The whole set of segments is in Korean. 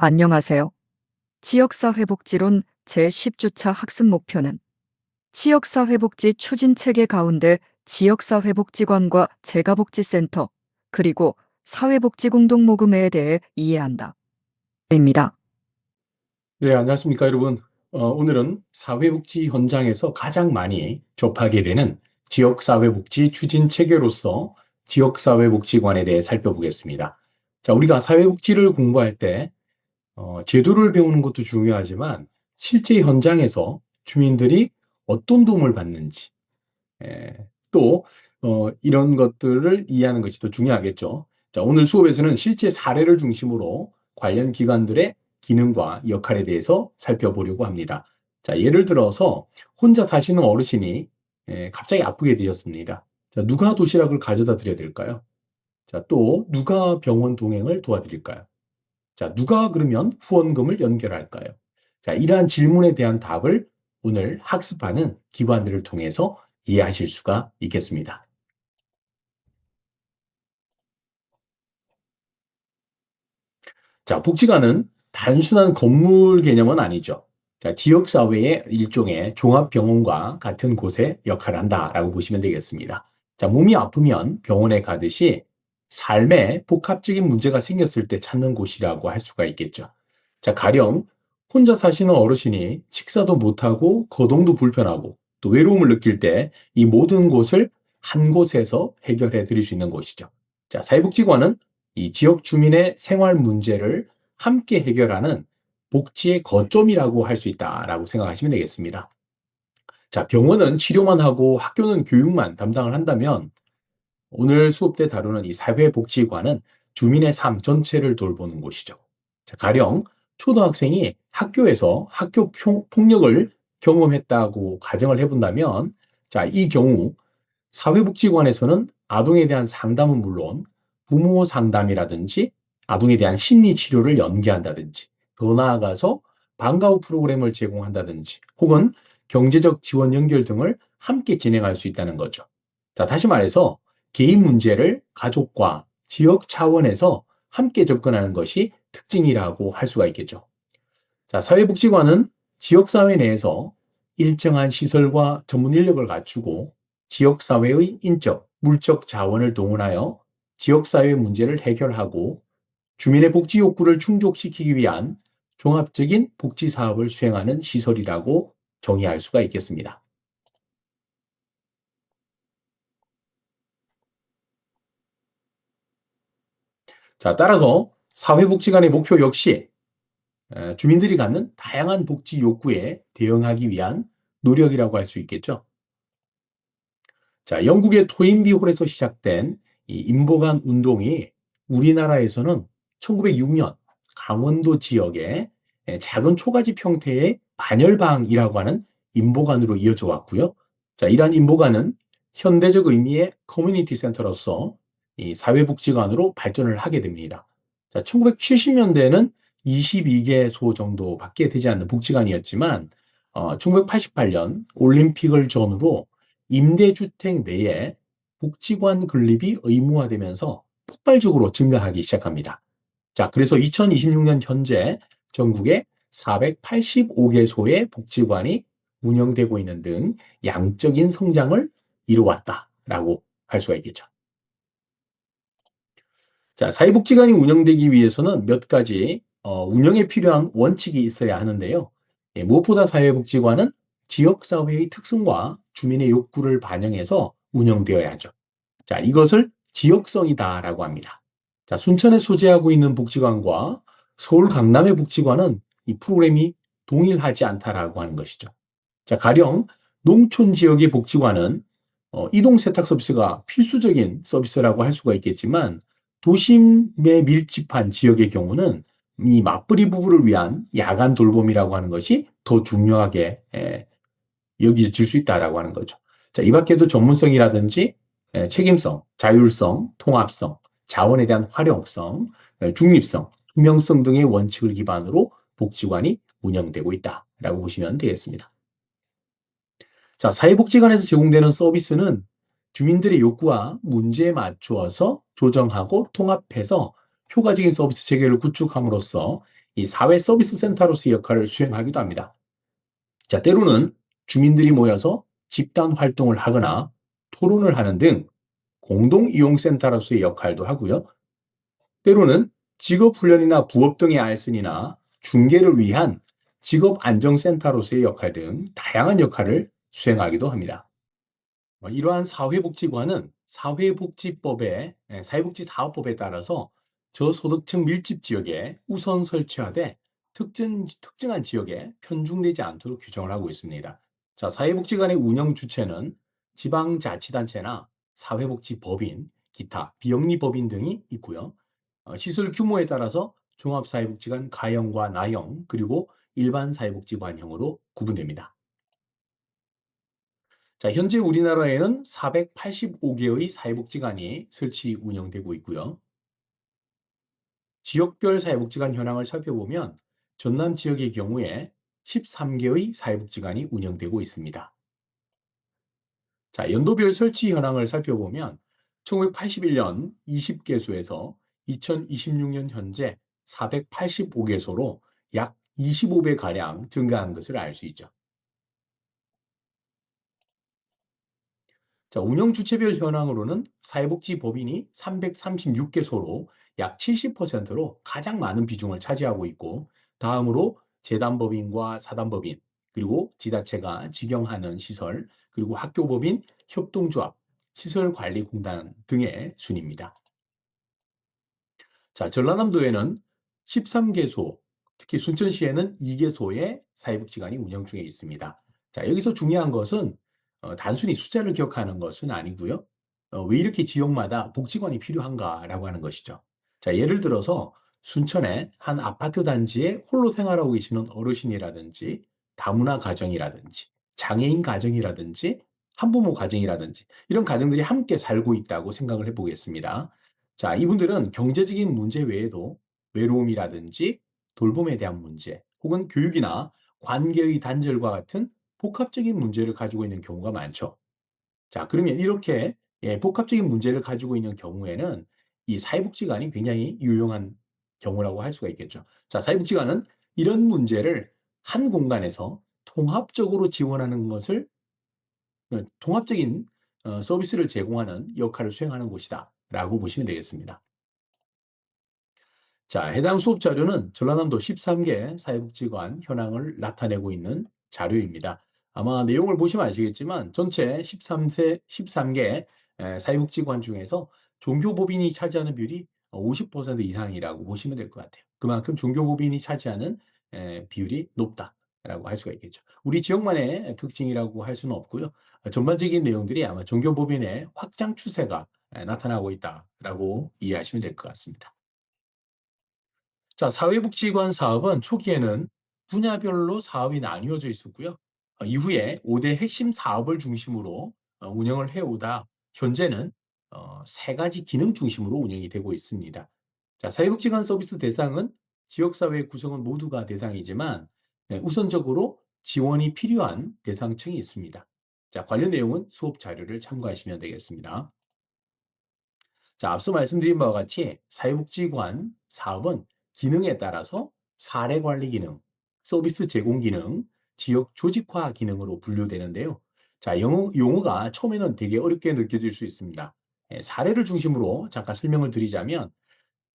안녕하세요. 지역사회복지론 제10주차 학습 목표는 지역사회복지 추진체계 가운데 지역사회복지관과 재가복지센터, 그리고 사회복지공동모금회에 대해 이해한다. 입니다. 네, 안녕하십니까, 여러분. 오늘은 사회복지 현장에서 가장 많이 접하게 되는 지역사회복지 추진 체계로서 지역사회복지관에 대해 살펴보겠습니다. 자, 우리가 사회복지를 공부할 때 제도를 배우는 것도 중요하지만 실제 현장에서 주민들이 어떤 도움을 받는지, 또 이런 것들을 이해하는 것이 더 중요하겠죠. 자, 오늘 수업에서는 실제 사례를 중심으로 관련 기관들의 기능과 역할에 대해서 살펴보려고 합니다. 자, 예를 들어서 혼자 사시는 어르신이 갑자기 아프게 되셨습니다. 자, 누가 도시락을 가져다 드려야 될까요? 자, 또 누가 병원 동행을 도와드릴까요? 자, 누가 그러면 후원금을 연결할까요? 자, 이러한 질문에 대한 답을 오늘 학습하는 기관들을 통해서 이해하실 수가 있겠습니다. 자, 복지관은 단순한 건물 개념은 아니죠. 자, 지역사회의 일종의 종합병원과 같은 곳의 역할을 한다라고 보시면 되겠습니다. 자, 몸이 아프면 병원에 가듯이 삶에 복합적인 문제가 생겼을 때 찾는 곳이라고 할 수가 있겠죠. 자, 가령 혼자 사시는 어르신이 식사도 못하고 거동도 불편하고 또 외로움을 느낄 때 이 모든 곳을 한 곳에서 해결해 드릴 수 있는 곳이죠. 자, 사회복지관은 이 지역 주민의 생활 문제를 함께 해결하는 복지의 거점이라고 할 수 있다라고 생각하시면 되겠습니다. 자, 병원은 치료만 하고 학교는 교육만 담당을 한다면 오늘 수업 때 다루는 이 사회복지관은 주민의 삶 전체를 돌보는 곳이죠. 자, 가령 초등학생이 학교에서 학교 폭력을 경험했다고 가정을 해본다면, 자, 이 경우 사회복지관에서는 아동에 대한 상담은 물론 부모 상담이라든지 아동에 대한 심리 치료를 연계한다든지 더 나아가서 방과 후 프로그램을 제공한다든지 혹은 경제적 지원 연결 등을 함께 진행할 수 있다는 거죠. 자, 다시 말해서 개인 문제를 가족과 지역 차원에서 함께 접근하는 것이 특징이라고 할 수가 있겠죠. 자, 사회복지관은 지역사회 내에서 일정한 시설과 전문 인력을 갖추고 지역사회의 인적, 물적 자원을 동원하여 지역사회 문제를 해결하고 주민의 복지 욕구를 충족시키기 위한 종합적인 복지 사업을 수행하는 시설이라고 정의할 수가 있겠습니다. 자, 따라서 사회복지관의 목표 역시 주민들이 갖는 다양한 복지 욕구에 대응하기 위한 노력이라고 할 수 있겠죠. 자, 영국의 토인비 홀에서 시작된 이 인보관 운동이 우리나라에서는 1906년 강원도 지역의 작은 초가집 형태의 반열방이라고 하는 인보관으로 이어져 왔고요. 자, 이러한 인보관은 현대적 의미의 커뮤니티 센터로서 이 사회복지관으로 발전을 하게 됩니다. 자, 1970년대에는 22개소 정도밖에 되지 않는 복지관이었지만 1988년 올림픽을 전후로 임대주택 내에 복지관 건립이 의무화되면서 폭발적으로 증가하기 시작합니다. 자, 그래서 2026년 현재 전국에 485개소의 복지관이 운영되고 있는 등 양적인 성장을 이루어왔다라고 할 수가 있겠죠. 자, 사회복지관이 운영되기 위해서는 몇 가지 운영에 필요한 원칙이 있어야 하는데요. 무엇보다 사회복지관은 지역사회의 특성과 주민의 욕구를 반영해서 운영되어야 하죠. 자, 이것을 지역성이다라고 합니다. 자, 순천에 소재하고 있는 복지관과 서울 강남의 복지관은 이 프로그램이 동일하지 않다라고 하는 것이죠. 자, 가령 농촌 지역의 복지관은 이동 세탁 서비스가 필수적인 서비스라고 할 수가 있겠지만 도심에 밀집한 지역의 경우는 이 맞벌이 부부를 위한 야간 돌봄이라고 하는 것이 더 중요하게 여겨질 수 있다라고 하는 거죠. 자, 이 밖에도 전문성이라든지 책임성, 자율성, 통합성, 자원에 대한 활용성, 중립성, 투명성 등의 원칙을 기반으로 복지관이 운영되고 있다라고 보시면 되겠습니다. 자, 사회복지관에서 제공되는 서비스는 주민들의 욕구와 문제에 맞추어서 조정하고 통합해서 효과적인 서비스 체계를 구축함으로써 이 사회 서비스 센터로서의 역할을 수행하기도 합니다. 자, 때로는 주민들이 모여서 집단 활동을 하거나 토론을 하는 등 공동이용센터로서의 역할도 하고요. 때로는 직업훈련이나 부업 등의 알선이나 중개를 위한 직업안정센터로서의 역할 등 다양한 역할을 수행하기도 합니다. 이러한 사회복지관은 사회복지사업법에 따라서 저소득층 밀집 지역에 우선 설치하되 특정한 지역에 편중되지 않도록 규정을 하고 있습니다. 자, 사회복지관의 운영 주체는 지방자치단체나 사회복지법인, 기타 비영리법인 등이 있고요. 시설 규모에 따라서 종합사회복지관 가형과 나형, 그리고 일반 사회복지관형으로 구분됩니다. 자, 현재 우리나라에는 485개의 사회복지관이 설치 운영되고 있고요. 지역별 사회복지관 현황을 살펴보면 전남 지역의 경우에 13개의 사회복지관이 운영되고 있습니다. 자, 연도별 설치 현황을 살펴보면 1981년 20개소에서 2026년 현재 485개소로 약 25배가량 증가한 것을 알 수 있죠. 자, 운영 주체별 현황으로는 사회복지법인이 336개소로 약 70%로 가장 많은 비중을 차지하고 있고, 다음으로 재단법인과 사단법인, 그리고 지자체가 직영하는 시설, 그리고 학교법인, 협동조합, 시설관리공단 등의 순입니다. 자, 전라남도에는 13개소, 특히 순천시에는 2개소의 사회복지관이 운영 중에 있습니다. 자, 여기서 중요한 것은 단순히 숫자를 기억하는 것은 아니고요. 왜 이렇게 지역마다 복지관이 필요한가라고 하는 것이죠. 자, 예를 들어서 순천의 한 아파트 단지에 홀로 생활하고 계시는 어르신이라든지 다문화 가정이라든지 장애인 가정이라든지 한부모 가정이라든지 이런 가정들이 함께 살고 있다고 생각을 해보겠습니다. 자, 이분들은 경제적인 문제 외에도 외로움이라든지 돌봄에 대한 문제, 혹은 교육이나 관계의 단절과 같은 복합적인 문제를 가지고 있는 경우가 많죠. 자, 그러면 이렇게 복합적인 문제를 가지고 있는 경우에는 이 사회복지관이 굉장히 유용한 경우라고 할 수가 있겠죠. 자, 사회복지관은 이런 문제를 한 공간에서 통합적으로 지원하는 것을 통합적인 서비스를 제공하는 역할을 수행하는 곳이다라고 보시면 되겠습니다. 자, 해당 수업 자료는 전라남도 13개 사회복지관 현황을 나타내고 있는 자료입니다. 아마 내용을 보시면 아시겠지만 전체 13개 사회복지관 중에서 종교법인이 차지하는 비율이 50% 이상이라고 보시면 될 것 같아요. 그만큼 종교법인이 차지하는 비율이 높다라고 할 수가 있겠죠. 우리 지역만의 특징이라고 할 수는 없고요. 전반적인 내용들이 아마 종교법인의 확장 추세가 나타나고 있다라고 이해하시면 될 것 같습니다. 자, 사회복지관 사업은 초기에는 분야별로 사업이 나뉘어져 있었고요. 이후에 5대 핵심 사업을 중심으로 운영을 해오다 현재는 3가지 기능 중심으로 운영이 되고 있습니다. 자, 사회복지관 서비스 대상은 지역사회 구성원 모두가 대상이지만 우선적으로 지원이 필요한 대상층이 있습니다. 자, 관련 내용은 수업 자료를 참고하시면 되겠습니다. 자, 앞서 말씀드린 바와 같이 사회복지관 사업은 기능에 따라서 사례 관리 기능, 서비스 제공 기능, 지역 조직화 기능으로 분류되는데요. 자, 용어가 처음에는 되게 어렵게 느껴질 수 있습니다. 사례를 중심으로 잠깐 설명을 드리자면,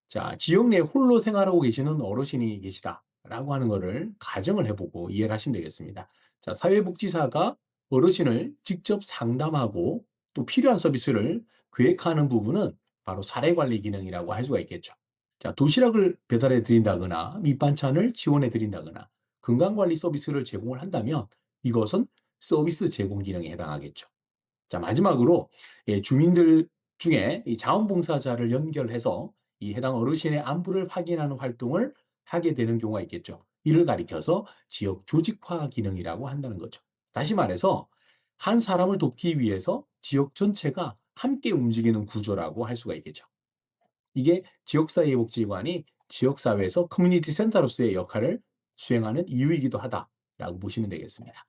자, 지역 내에 홀로 생활하고 계시는 어르신이 계시다라고 하는 것을 가정을 해보고 이해를 하시면 되겠습니다. 자, 사회복지사가 어르신을 직접 상담하고 또 필요한 서비스를 계획하는 부분은 바로 사례관리 기능이라고 할 수가 있겠죠. 자, 도시락을 배달해 드린다거나 밑반찬을 지원해 드린다거나 건강관리 서비스를 제공을 한다면 이것은 서비스 제공 기능에 해당하겠죠. 자, 마지막으로 주민들 중에 이 자원봉사자를 연결해서 이 해당 어르신의 안부를 확인하는 활동을 하게 되는 경우가 있겠죠. 이를 가리켜서 지역 조직화 기능이라고 한다는 거죠. 다시 말해서 한 사람을 돕기 위해서 지역 전체가 함께 움직이는 구조라고 할 수가 있겠죠. 이게 지역사회복지관이 지역사회에서 커뮤니티 센터로서의 역할을 수행하는 이유이기도 하다라고 보시면 되겠습니다.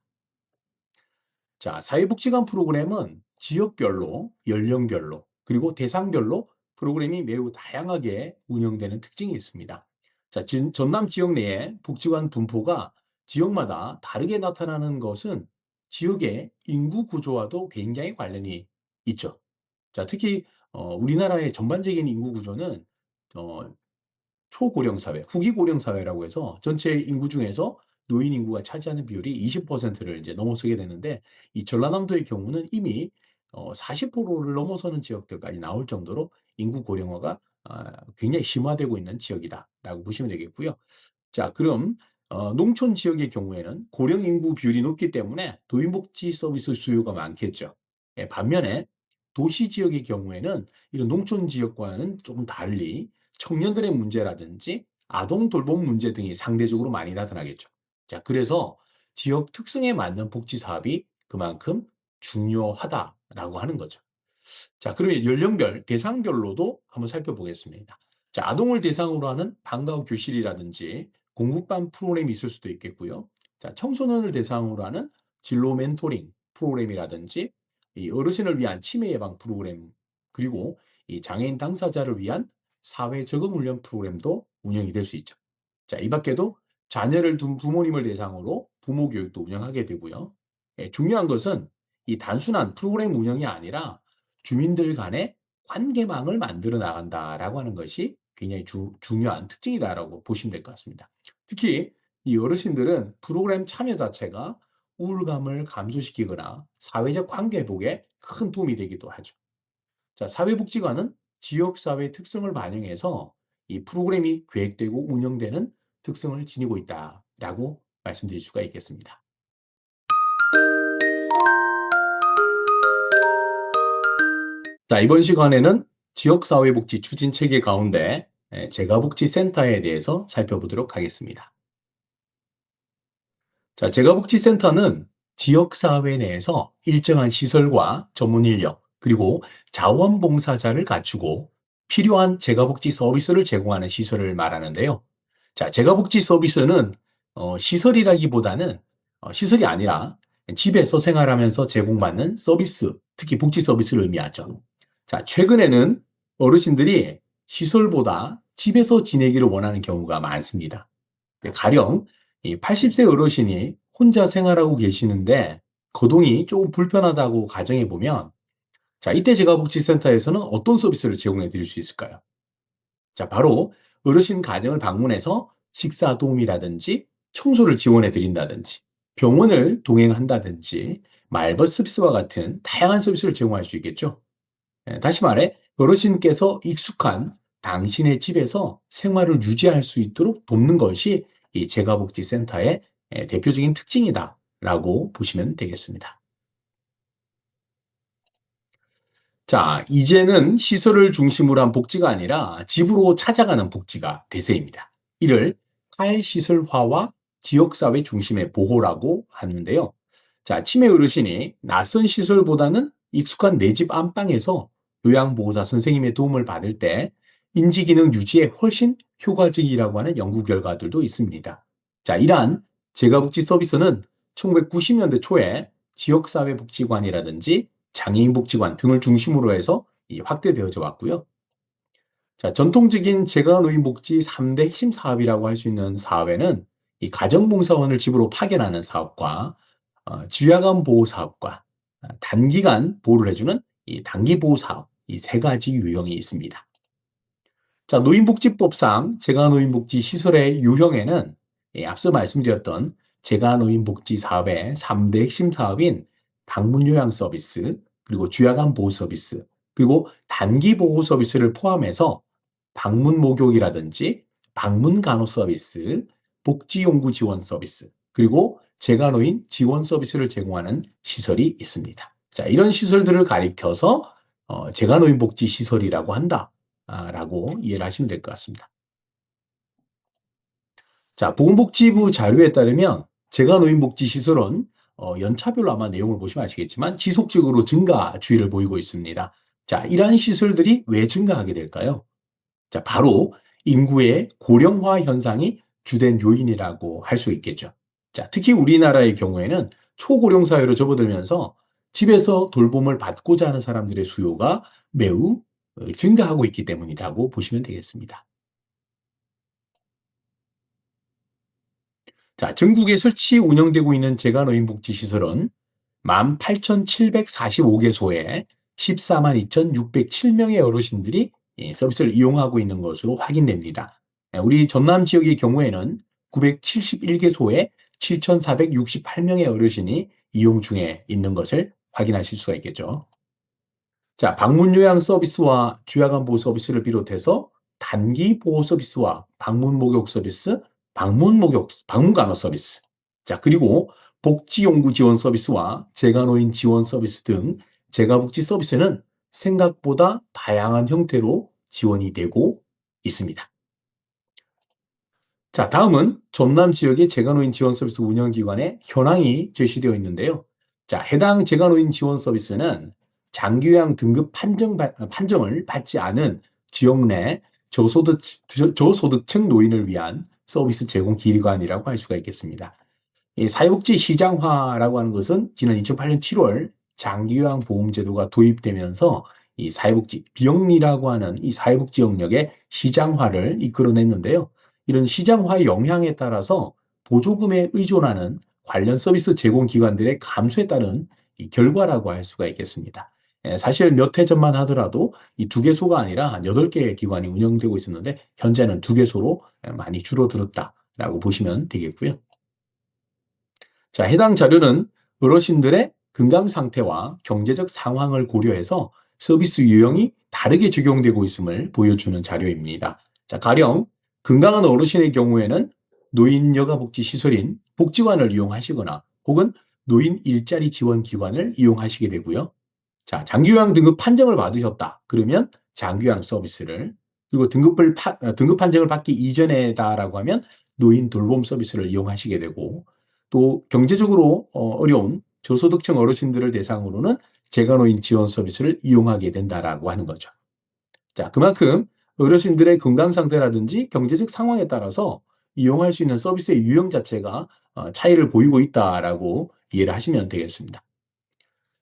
자, 사회복지관 프로그램은 지역별로, 연령별로, 그리고 대상별로 프로그램이 매우 다양하게 운영되는 특징이 있습니다. 자, 전남 지역 내에 복지관 분포가 지역마다 다르게 나타나는 것은 지역의 인구 구조와도 굉장히 관련이 있죠. 자, 특히 우리나라의 전반적인 인구 구조는 어, 초고령 사회, 후기고령 사회라고 해서 전체 인구 중에서 노인 인구가 차지하는 비율이 20%를 이제 넘어서게 되는데, 이 전라남도의 경우는 이미 40%를 넘어서는 지역들까지 나올 정도로 인구 고령화가 굉장히 심화되고 있는 지역이다라고 보시면 되겠고요. 자, 그럼 농촌 지역의 경우에는 고령 인구 비율이 높기 때문에 노인복지 서비스 수요가 많겠죠. 예, 반면에 도시 지역의 경우에는 이런 농촌 지역과는 조금 달리 청년들의 문제라든지 아동 돌봄 문제 등이 상대적으로 많이 나타나겠죠. 자, 그래서 지역 특성에 맞는 복지 사업이 그만큼 중요하다라고 하는 거죠. 자, 그러면 연령별, 대상별로도 한번 살펴보겠습니다. 자, 아동을 대상으로 하는 방과후 교실이라든지 공부반 프로그램이 있을 수도 있겠고요. 자, 청소년을 대상으로 하는 진로 멘토링 프로그램이라든지 이 어르신을 위한 치매 예방 프로그램, 그리고 이 장애인 당사자를 위한 사회 적응 훈련 프로그램도 운영이 될 수 있죠. 자, 이 밖에도 자녀를 둔 부모님을 대상으로 부모 교육도 운영하게 되고요. 예, 중요한 것은 이 단순한 프로그램 운영이 아니라 주민들 간의 관계망을 만들어 나간다라고 하는 것이 굉장히 중요한 특징이다라고 보시면 될 것 같습니다. 특히 이 어르신들은 프로그램 참여 자체가 우울감을 감소시키거나 사회적 관계 회복에 큰 도움이 되기도 하죠. 자, 사회복지관은 지역사회 특성을 반영해서 이 프로그램이 계획되고 운영되는 특성을 지니고 있다라고 말씀드릴 수가 있겠습니다. 자, 이번 시간에는 지역사회복지 추진 체계 가운데 재가복지센터에 대해서 살펴보도록 하겠습니다. 자, 재가복지센터는 지역사회 내에서 일정한 시설과 전문 인력, 그리고 자원봉사자를 갖추고 필요한 재가복지 서비스를 제공하는 시설을 말하는데요. 자, 재가복지 서비스는 시설이라기보다는 시설이 아니라 집에서 생활하면서 제공받는 서비스, 특히 복지 서비스를 의미하죠. 자, 최근에는 어르신들이 시설보다 집에서 지내기를 원하는 경우가 많습니다. 가령 이 80세 어르신이 혼자 생활하고 계시는데 거동이 조금 불편하다고 가정해 보면, 자, 이때 재가복지센터에서는 어떤 서비스를 제공해 드릴 수 있을까요? 자, 바로 어르신 가정을 방문해서 식사 도움이라든지 청소를 지원해 드린다든지 병원을 동행한다든지 말벗 서비스와 같은 다양한 서비스를 제공할 수 있겠죠. 다시 말해 어르신께서 익숙한 당신의 집에서 생활을 유지할 수 있도록 돕는 것이 이 재가복지센터의 대표적인 특징이다라고 보시면 되겠습니다. 자, 이제는 시설을 중심으로 한 복지가 아니라 집으로 찾아가는 복지가 대세입니다. 이를 탈시설화와 지역사회 중심의 보호라고 하는데요. 자, 치매 어르신이 낯선 시설보다는 익숙한 내 집 안방에서 요양보호사 선생님의 도움을 받을 때 인지기능 유지에 훨씬 효과적이라고 하는 연구 결과들도 있습니다. 자, 이러한 재가복지 서비스는 1990년대 초에 지역사회복지관이라든지 장애인복지관 등을 중심으로 해서 확대되어져 왔고요. 자, 전통적인 재가노인복지 3대 핵심 사업이라고 할 수 있는 사업에는 이 가정봉사원을 집으로 파견하는 사업과 지휘관 보호 사업과 단기간 보호를 해주는 이 단기 보호 사업, 이 세 가지 유형이 있습니다. 자, 노인복지법상 재가노인복지 시설의 유형에는 앞서 말씀드렸던 재가노인복지 사업의 3대 핵심 사업인 방문 요양 서비스, 그리고 주야간 보호 서비스, 그리고 단기 보호 서비스를 포함해서 방문 목욕이라든지 방문 간호 서비스, 복지용구 지원 서비스, 그리고 재가노인 지원 서비스를 제공하는 시설이 있습니다. 자, 이런 시설들을 가리켜서 재가노인 복지 시설이라고 한다라고 이해를 하시면 될 것 같습니다. 자, 보건복지부 자료에 따르면 재가노인복지 시설은 연차별로 아마 내용을 보시면 아시겠지만 지속적으로 증가 추이를 보이고 있습니다. 자, 이러한 시설들이 왜 증가하게 될까요? 자, 바로 인구의 고령화 현상이 주된 요인이라고 할 수 있겠죠. 자, 특히 우리나라의 경우에는 초고령 사회로 접어들면서 집에서 돌봄을 받고자 하는 사람들의 수요가 매우 증가하고 있기 때문이라고 보시면 되겠습니다. 자, 전국에 설치 운영되고 있는 재가노인복지시설은 18,745개소에 14만 2,607명의 어르신들이 이 서비스를 이용하고 있는 것으로 확인됩니다. 우리 전남 지역의 경우에는 971개소에 7,468명의 어르신이 이용 중에 있는 것을 확인하실 수가 있겠죠. 자, 방문 요양 서비스와 주야간 보호 서비스를 비롯해서 단기 보호 서비스와 방문 목욕 서비스, 방문 간호 서비스. 자, 그리고 복지용구 지원 서비스와 재가노인 지원 서비스 등 재가복지 서비스는 생각보다 다양한 형태로 지원이 되고 있습니다. 자, 다음은 전남 지역의 재가노인 지원 서비스 운영기관의 현황이 제시되어 있는데요. 자, 해당 재가노인 지원 서비스는 장기요양 등급 판정을 받지 않은 지역 내 저소득층 노인을 위한 서비스 제공 기관이라고 할 수가 있겠습니다. 이 사회복지 시장화라고 하는 것은 지난 2008년 7월 장기요양보험제도가 도입되면서 이 사회복지 비영리라고 하는 이 사회복지 영역의 시장화를 이끌어냈는데요. 이런 시장화의 영향에 따라서 보조금에 의존하는 관련 서비스 제공 기관들의 감소에 따른 이 결과라고 할 수가 있겠습니다. 사실 몇 해 전만 하더라도 이 2개소가 아니라 한 8개의 기관이 운영되고 있었는데 현재는 2개소로 많이 줄어들었다라고 보시면 되겠고요. 자, 해당 자료는 어르신들의 건강 상태와 경제적 상황을 고려해서 서비스 유형이 다르게 적용되고 있음을 보여주는 자료입니다. 자, 가령 건강한 어르신의 경우에는 노인 여가복지 시설인 복지관을 이용하시거나 혹은 노인 일자리 지원 기관을 이용하시게 되고요. 자, 장기요양 등급 판정을 받으셨다. 그러면 장기요양 서비스를, 그리고 등급 판정을 받기 이전에다라고 하면 노인 돌봄 서비스를 이용하시게 되고, 또 경제적으로 어려운 저소득층 어르신들을 대상으로는 재가노인 지원 서비스를 이용하게 된다라고 하는 거죠. 자, 그만큼 어르신들의 건강 상태라든지 경제적 상황에 따라서 이용할 수 있는 서비스의 유형 자체가 차이를 보이고 있다라고 이해를 하시면 되겠습니다.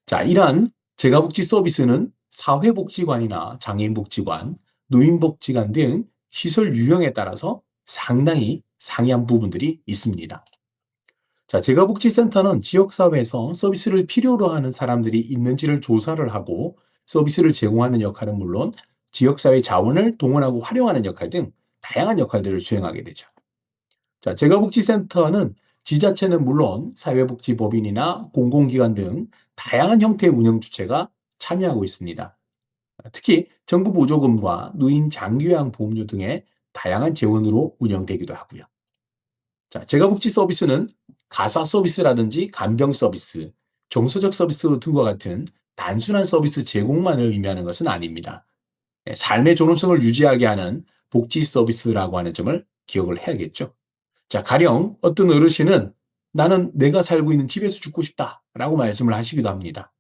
자, 이러한 재가복지 서비스는 사회복지관이나 장애인복지관, 노인복지관 등 시설 유형에 따라서 상당히 상이한 부분들이 있습니다. 자, 재가복지센터는 지역사회에서 서비스를 필요로 하는 사람들이 있는지를 조사를 하고 서비스를 제공하는 역할은 물론 지역사회 자원을 동원하고 활용하는 역할 등 다양한 역할들을 수행하게 되죠. 자, 재가복지센터는 지자체는 물론 사회복지법인이나 공공기관 등 다양한 형태의 운영 주체가 참여하고 있습니다. 특히 정부 보조금과 노인 장기요양 보험료 등의 다양한 재원으로 운영되기도 하고요. 자, 재가복지 서비스는 가사 서비스라든지 간병 서비스, 정서적 서비스 등과 같은 단순한 서비스 제공만을 의미하는 것은 아닙니다. 삶의 존엄성을 유지하게 하는 복지 서비스라고 하는 점을 기억을 해야겠죠. 자, 가령 어떤 어르신은 나는 내가 살고 있는 집에서 죽고 싶다라고 말씀을 하시기도 합니다.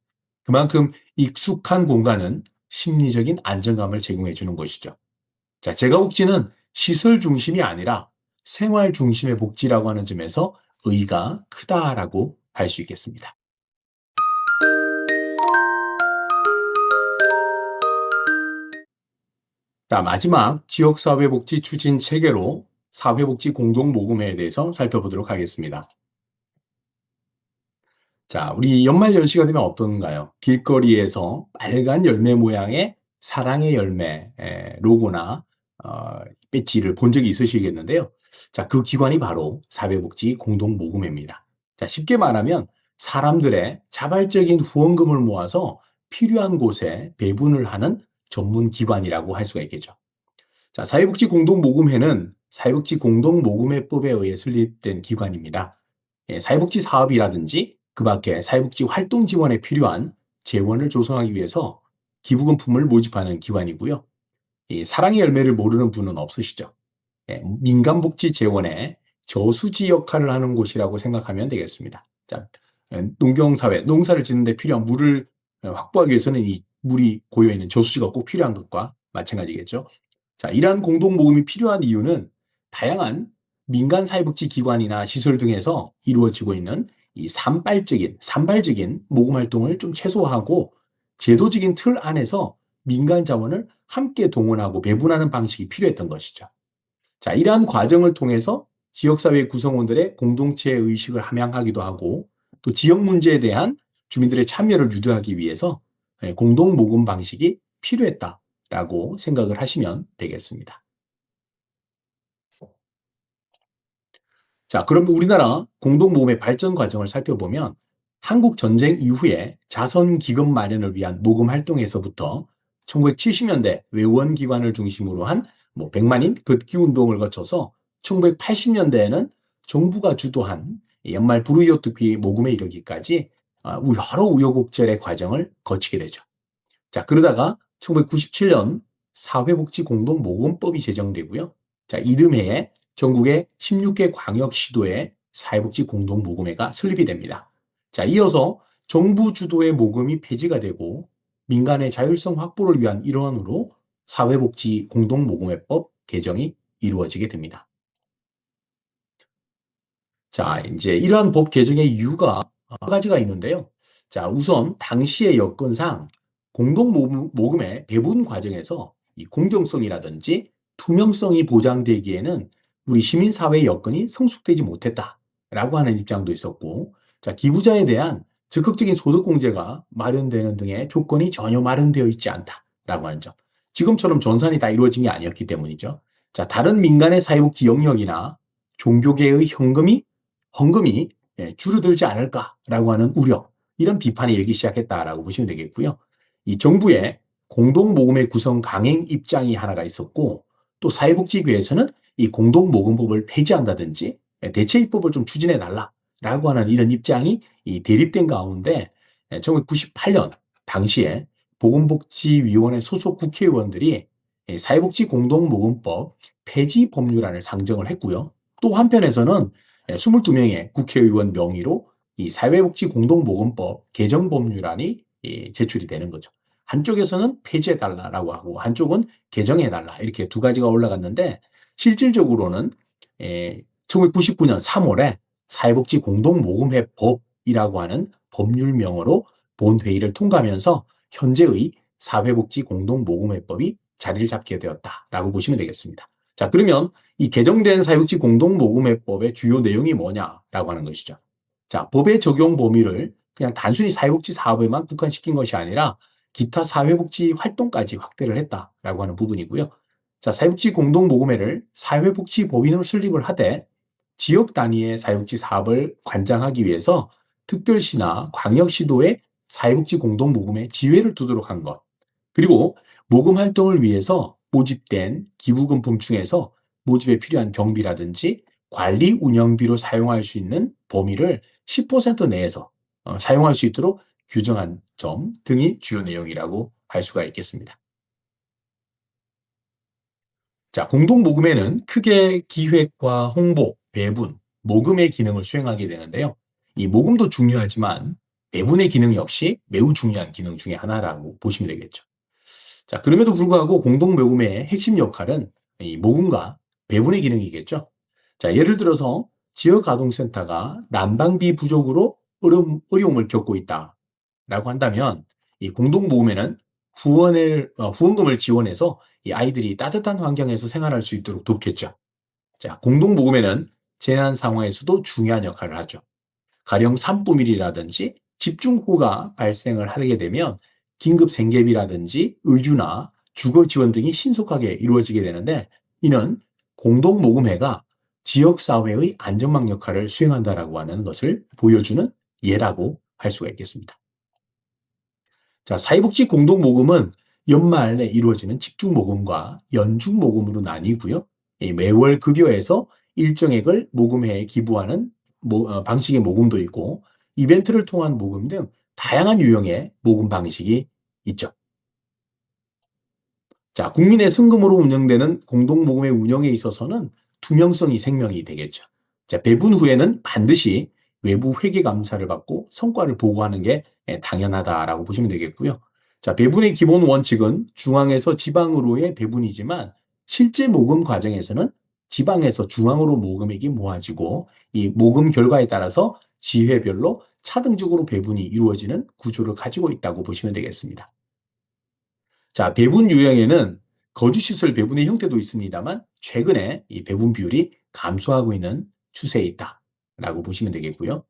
그만큼 익숙한 공간은 심리적인 안정감을 제공해 주는 것이죠. 자, 재가복지는 시설 중심이 아니라 생활 중심의 복지라고 하는 점에서 의의가 크다라고 할 수 있겠습니다. 자, 마지막 지역사회복지 추진 체계로 사회복지 공동모금회에 대해서 살펴보도록 하겠습니다. 자, 우리 연말 연시가 되면 어떤가요? 길거리에서 빨간 열매 모양의 사랑의 열매 로고나 배지를 본 적이 있으시겠는데요. 자, 그 기관이 바로 사회복지 공동모금회입니다. 자, 쉽게 말하면 사람들의 자발적인 후원금을 모아서 필요한 곳에 배분을 하는 전문 기관이라고 할 수가 있겠죠. 자, 사회복지 공동모금회는 사회복지 공동모금회법에 의해 설립된 기관입니다. 사회복지 사업이라든지 그 밖에 사회복지 활동 지원에 필요한 재원을 조성하기 위해서 기부금품을 모집하는 기관이고요. 이 사랑의 열매를 모르는 분은 없으시죠? 민간복지 재원의 저수지 역할을 하는 곳이라고 생각하면 되겠습니다. 자, 농경사회, 농사를 짓는 데 필요한 물을 확보하기 위해서는 이 물이 고여있는 저수지가 꼭 필요한 것과 마찬가지겠죠. 자, 이러한 공동모금이 필요한 이유는 다양한 민간 사회복지 기관이나 시설 등에서 이루어지고 있는 이 산발적인 모금 활동을 좀 최소화하고 제도적인 틀 안에서 민간 자원을 함께 동원하고 배분하는 방식이 필요했던 것이죠. 자, 이러한 과정을 통해서 지역사회 구성원들의 공동체 의식을 함양하기도 하고 또 지역 문제에 대한 주민들의 참여를 유도하기 위해서 공동 모금 방식이 필요했다라고 생각을 하시면 되겠습니다. 자, 그럼 우리나라 공동 모금의 발전 과정을 살펴보면 한국 전쟁 이후에 자선 기금 마련을 위한 모금 활동에서부터 1970년대 외원 기관을 중심으로 한 100만인 급기 운동을 거쳐서 1980년대에는 정부가 주도한 연말 불우이웃돕기 모금에 이르기까지 여러 우여곡절의 과정을 거치게 되죠. 자, 그러다가 1997년 사회복지공동모금법이 제정되고요. 자, 이듬해에 전국의 16개 광역시도에 사회복지 공동모금회가 설립이 됩니다. 자, 이어서 정부 주도의 모금이 폐지가 되고 민간의 자율성 확보를 위한 일환으로 사회복지 공동모금회법 개정이 이루어지게 됩니다. 자, 이제 이러한 법 개정의 이유가 한 가지가 있는데요. 자, 우선 당시의 여건상 공동모금의 배분 과정에서 이 공정성이라든지 투명성이 보장되기에는 우리 시민사회의 여건이 성숙되지 못했다라고 하는 입장도 있었고, 자, 기부자에 대한 적극적인 소득공제가 마련되는 등의 조건이 전혀 마련되어 있지 않다라고 하는 점. 지금처럼 전산이 다 이루어진 게 아니었기 때문이죠. 자, 다른 민간의 사회복지 영역이나 종교계의 헌금이 줄어들지 않을까라고 하는 우려, 이런 비판이 일기 시작했다라고 보시면 되겠고요. 이 정부의 공동모금의 구성 강행 입장이 하나가 있었고, 또 사회복지부에서는 이 공동모금법을 폐지한다든지 대체 입법을 좀 추진해 달라라고 하는 이런 입장이 대립된 가운데 1998년 당시에 보건복지위원회 소속 국회의원들이 사회복지 공동모금법 폐지 법률안을 상정을 했고요. 또 한편에서는 22명의 국회의원 명의로 이 사회복지 공동모금법 개정 법률안이 제출이 되는 거죠. 한쪽에서는 폐지해달라고 하고 한쪽은 개정해달라, 이렇게 두 가지가 올라갔는데, 실질적으로는 1999년 3월에 사회복지 공동모금회법이라고 하는 법률명으로 본회의를 통과하면서 현재의 사회복지 공동모금회법이 자리를 잡게 되었다라고 보시면 되겠습니다. 자, 그러면 이 개정된 사회복지 공동모금회법의 주요 내용이 뭐냐라고 하는 것이죠. 자, 법의 적용 범위를 그냥 단순히 사회복지 사업에만 국한시킨 것이 아니라 기타 사회복지 활동까지 확대를 했다라고 하는 부분이고요. 자, 사회복지 공동모금회를 사회복지법인으로 설립을 하되 지역 단위의 사회복지 사업을 관장하기 위해서 특별시나 광역시도에 사회복지 공동모금회 지회를 두도록 한 것, 그리고 모금 활동을 위해서 모집된 기부금품 중에서 모집에 필요한 경비라든지 관리 운영비로 사용할 수 있는 범위를 10% 내에서 사용할 수 있도록 규정한 점 등이 주요 내용이라고 할 수가 있겠습니다. 자, 공동모금회는 크게 기획과 홍보, 배분, 모금의 기능을 수행하게 되는데요. 이 모금도 중요하지만 배분의 기능 역시 매우 중요한 기능 중에 하나라고 보시면 되겠죠. 자, 그럼에도 불구하고 공동모금의 핵심 역할은 이 모금과 배분의 기능이겠죠. 자, 예를 들어서 지역아동센터가 난방비 부족으로 어려움을 겪고 있다라고 한다면 이 공동모금에는 후원금을 지원해서 이 아이들이 따뜻한 환경에서 생활할 수 있도록 돕겠죠. 자, 공동모금에는 재난 상황에서도 중요한 역할을 하죠. 가령 산불이라든지 집중호우가 발생을 하게 되면 긴급 생계비라든지 의류나 주거 지원 등이 신속하게 이루어지게 되는데, 이는 공동모금회가 지역사회의 안전망 역할을 수행한다라고 하는 것을 보여주는 예라고 할 수가 있겠습니다. 자, 사회복지 공동모금은 연말에 이루어지는 집중모금과 연중모금으로 나뉘고요. 매월 급여에서 일정액을 모금회에 기부하는 방식의 모금도 있고, 이벤트를 통한 모금 등 다양한 유형의 모금 방식이 있죠. 자, 국민의 성금으로 운영되는 공동모금의 운영에 있어서는 투명성이 생명이 되겠죠. 자, 배분 후에는 반드시 외부 회계 감사를 받고 성과를 보고하는 게 당연하다라고 보시면 되겠고요. 자, 배분의 기본 원칙은 중앙에서 지방으로의 배분이지만 실제 모금 과정에서는 지방에서 중앙으로 모금액이 모아지고 이 모금 결과에 따라서 지회별로 차등적으로 배분이 이루어지는 구조를 가지고 있다고 보시면 되겠습니다. 자, 배분 유형에는 거주시설 배분의 형태도 있습니다만 최근에 이 배분 비율이 감소하고 있는 추세에 있다라고 보시면 되겠고요.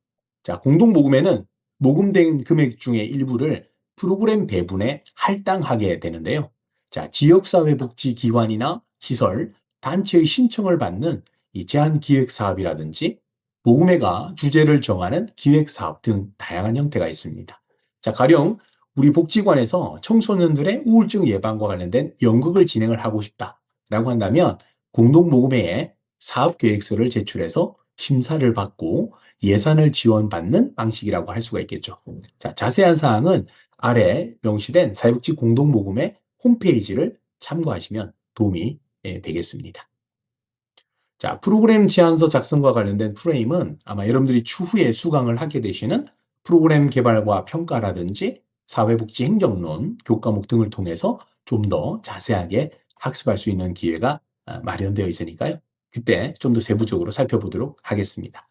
자, 공동모금에는 모금된 금액 중에 일부를 프로그램 배분에 할당하게 되는데요. 자, 지역사회복지기관이나 시설, 단체의 신청을 받는 이 제한기획사업이라든지 모금회가 주제를 정하는 기획사업 등 다양한 형태가 있습니다. 자, 가령 우리 복지관에서 청소년들의 우울증 예방과 관련된 연극을 진행을 하고 싶다라고 한다면 공동모금회에 사업계획서를 제출해서 심사를 받고 예산을 지원받는 방식이라고 할 수가 있겠죠. 자, 자세한 사항은 아래 명시된 사회복지 공동모금회 홈페이지를 참고하시면 도움이 되겠습니다. 자, 프로그램 제안서 작성과 관련된 프레임은 아마 여러분들이 추후에 수강을 하게 되시는 프로그램 개발과 평가라든지 사회복지 행정론, 교과목 등을 통해서 좀 더 자세하게 학습할 수 있는 기회가 마련되어 있으니까요. 그때 좀 더 세부적으로 살펴보도록 하겠습니다.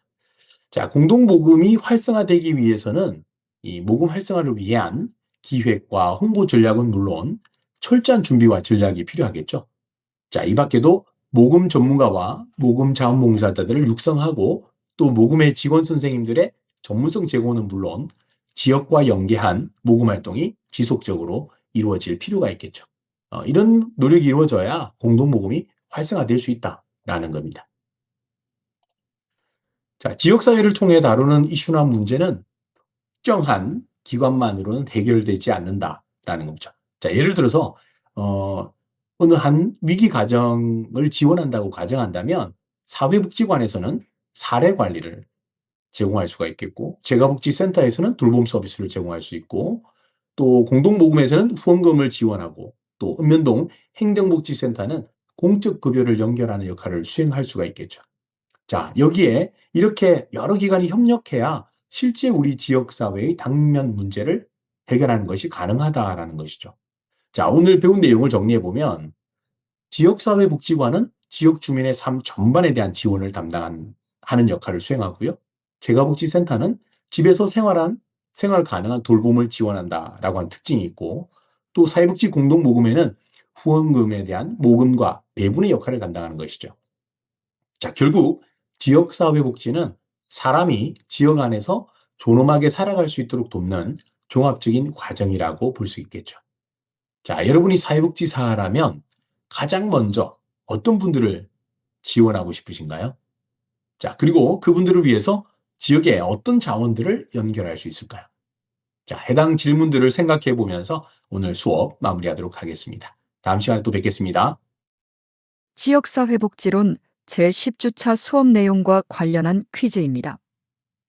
자, 공동모금이 활성화되기 위해서는 이 모금 활성화를 위한 기획과 홍보 전략은 물론 철저한 준비와 전략이 필요하겠죠. 자, 이 밖에도 모금 전문가와 모금 자원봉사자들을 육성하고 또 모금의 직원 선생님들의 전문성 제고는 물론 지역과 연계한 모금 활동이 지속적으로 이루어질 필요가 있겠죠. 이런 노력이 이루어져야 공동모금이 활성화될 수 있다라는 겁니다. 자, 지역사회를 통해 다루는 이슈나 문제는 특정한 기관만으로는 해결되지 않는다라는 거죠. 자, 예를 들어서 어느 한 위기 가정을 지원한다고 가정한다면 사회복지관에서는 사례 관리를 제공할 수가 있겠고 재가복지센터에서는 돌봄 서비스를 제공할 수 있고 또 공동모금에서는 후원금을 지원하고 또 읍면동 행정복지센터는 공적 급여를 연결하는 역할을 수행할 수가 있겠죠. 자, 여기에 이렇게 여러 기관이 협력해야 실제 우리 지역사회의 당면 문제를 해결하는 것이 가능하다라는 것이죠. 자, 오늘 배운 내용을 정리해보면 지역사회복지관은 지역 주민의 삶 전반에 대한 지원을 하는 역할을 수행하고요. 재가복지센터는 집에서 생활 가능한 돌봄을 지원한다라고 하는 특징이 있고 또 사회복지 공동모금에는 후원금에 대한 모금과 배분의 역할을 감당하는 것이죠. 자, 결국 지역사회복지는 사람이 지역 안에서 존엄하게 살아갈 수 있도록 돕는 종합적인 과정이라고 볼 수 있겠죠. 자, 여러분이 사회복지사라면 가장 먼저 어떤 분들을 지원하고 싶으신가요? 자, 그리고 그분들을 위해서 지역에 어떤 자원들을 연결할 수 있을까요? 자, 해당 질문들을 생각해 보면서 오늘 수업 마무리하도록 하겠습니다. 다음 시간에 또 뵙겠습니다. 지역사회복지론 제10주차 수업 내용과 관련한 퀴즈입니다.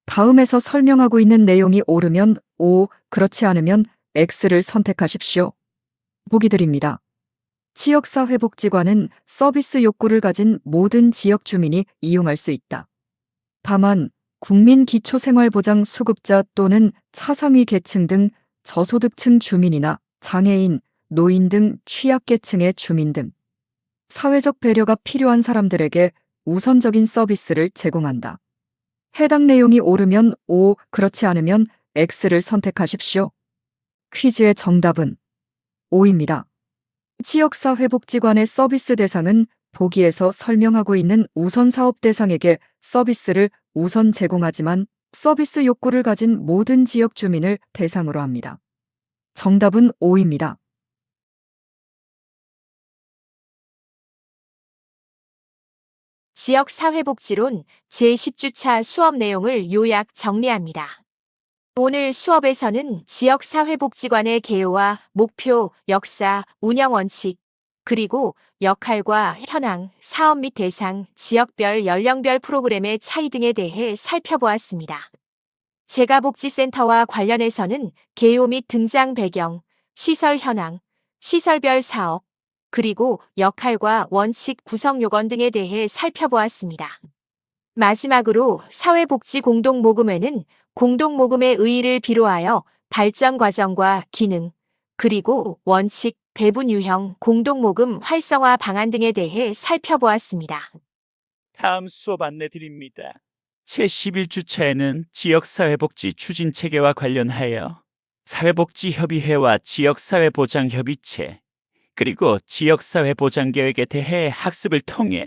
다음에서 설명하고 있는 내용이 옳으면 O, 그렇지 않으면 X를 선택하십시오. 보기 드립니다. 지역사회복지관은 서비스 욕구를 가진 모든 지역 주민이 이용할 수 있다. 다만 국민기초생활보장 수급자 또는 차상위 계층 등 저소득층 주민이나 장애인, 노인 등 취약계층의 주민 등 사회적 배려가 필요한 사람들에게 우선적인 서비스를 제공한다. 해당 내용이 옳으면 O, 그렇지 않으면 X를 선택하십시오. 퀴즈의 정답은 O입니다. 지역사회복지관의 서비스 대상은 보기에서 설명하고 있는 우선사업 대상에게 서비스를 우선 제공하지만 서비스 욕구를 가진 모든 지역 주민을 대상으로 합니다. 정답은 O입니다. 지역사회복지론 제10주차 수업 내용을 요약 정리합니다. 오늘 수업에서는 지역사회복지관의 개요와 목표, 역사, 운영 원칙, 그리고 역할과 현황, 사업 및 대상, 지역별, 연령별 프로그램의 차이 등에 대해 살펴보았습니다. 재가복지센터와 관련해서는 개요 및 등장 배경, 시설 현황, 시설별 사업, 그리고 역할과 원칙 구성 요건 등에 대해 살펴보았습니다. 마지막으로 사회복지 공동모금회는 공동모금의 의의를 비로하여 발전 과정과 기능, 그리고 원칙, 배분 유형, 공동모금 활성화 방안 등에 대해 살펴보았습니다. 다음 수업 안내 드립니다. 제11주차에는 지역사회복지 추진체계와 관련하여 사회복지협의회와 지역사회보장협의체, 그리고 지역사회보장계획에 대해 학습을 통해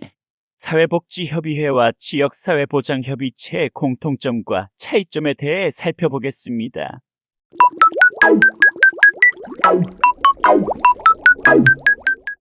사회복지협의회와 지역사회보장협의체의 공통점과 차이점에 대해 살펴보겠습니다.